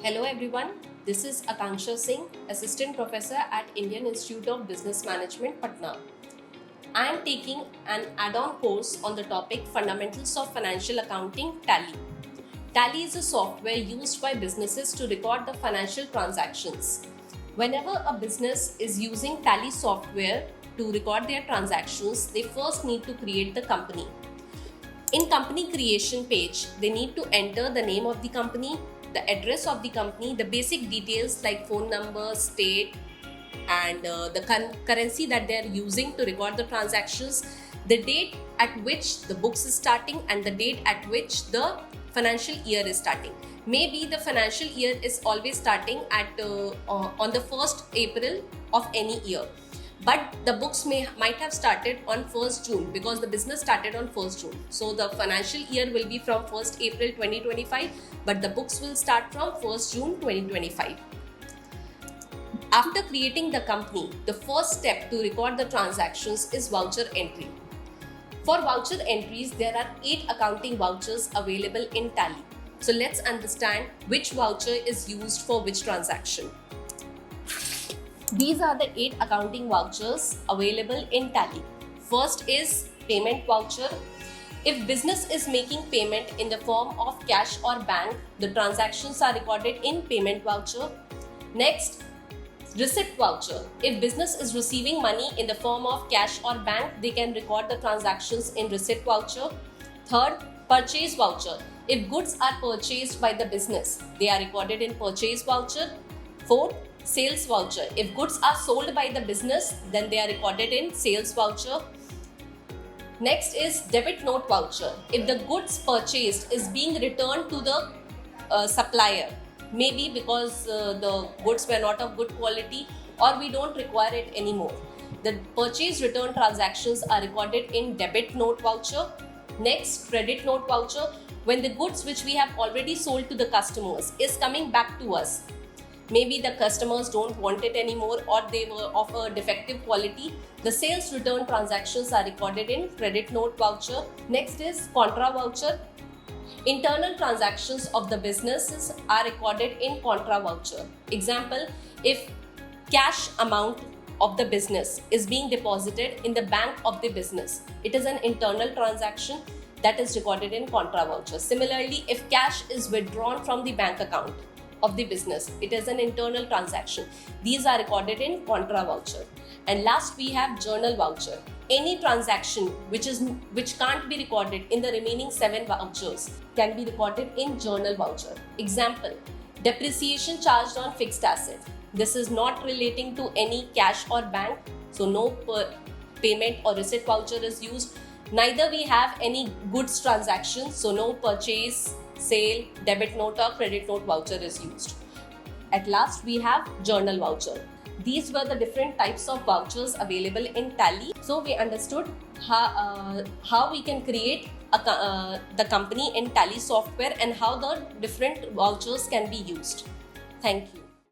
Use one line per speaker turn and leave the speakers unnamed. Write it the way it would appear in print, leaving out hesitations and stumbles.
Hello everyone, this is Akanksha Singh, Assistant Professor at Indian Institute of Business Management, Patna. I am taking an add-on course on the topic Fundamentals of Financial Accounting, Tally. Tally is a software used by businesses to record the financial transactions. Whenever a business is using Tally software to record their transactions, they first need to create the company. In company creation page, they need to enter the name of the company, the address of the company, the basic details like phone number, state, and the currency that they are using to record the transactions, the date at which the books is starting, and the date at which the financial year is starting. Maybe the financial year is always starting at on the 1st April of any year. But the books might have started on 1st June because the business started on 1st June. So the financial year will be from 1st April 2025, but the books will start from 1st June 2025. After creating the company, the first step to record the transactions is voucher entry. For voucher entries, there are 8 accounting vouchers available in Tally. So let's understand which voucher is used for which transaction. These are the 8 accounting vouchers available in Tally. First is payment voucher. If business is making payment in the form of cash or bank, the transactions are recorded in payment voucher. Next, receipt voucher. If business is receiving money in the form of cash or bank, they can record the transactions in receipt voucher. Third, purchase voucher. If goods are purchased by the business, they are recorded in purchase voucher. Fourth, sales voucher. If goods are sold by the business, then they are recorded in sales voucher. Next is debit note voucher. If the goods purchased is being returned to the supplier, maybe because the goods were not of good quality or we don't require it anymore, the purchase return transactions are recorded in debit note voucher. Next, credit note voucher. When the goods which we have already sold to the customers is coming back to us, maybe the customers don't want it anymore or they were of a defective quality, the sales return transactions are recorded in credit note voucher. Next is contra voucher. Internal transactions of the businesses are recorded in contra voucher. Example, if cash amount of the business is being deposited in the bank of the business, it is an internal transaction that is recorded in contra voucher. Similarly, if cash is withdrawn from the bank account of the business, it is an internal transaction. These are recorded in contra voucher. And last, we have journal voucher. Any transaction which can't be recorded in the remaining 7 vouchers can be recorded in journal voucher. Example, depreciation charged on fixed asset. This is not relating to any cash or bank, so no payment or receipt voucher is used. Neither we have any goods transactions, so no purchase, sale, debit note or credit note voucher is used. At last, we have journal voucher. These were the different types of vouchers available in Tally. So we understood how we can create the company in Tally software and how the different vouchers can be used. Thank you.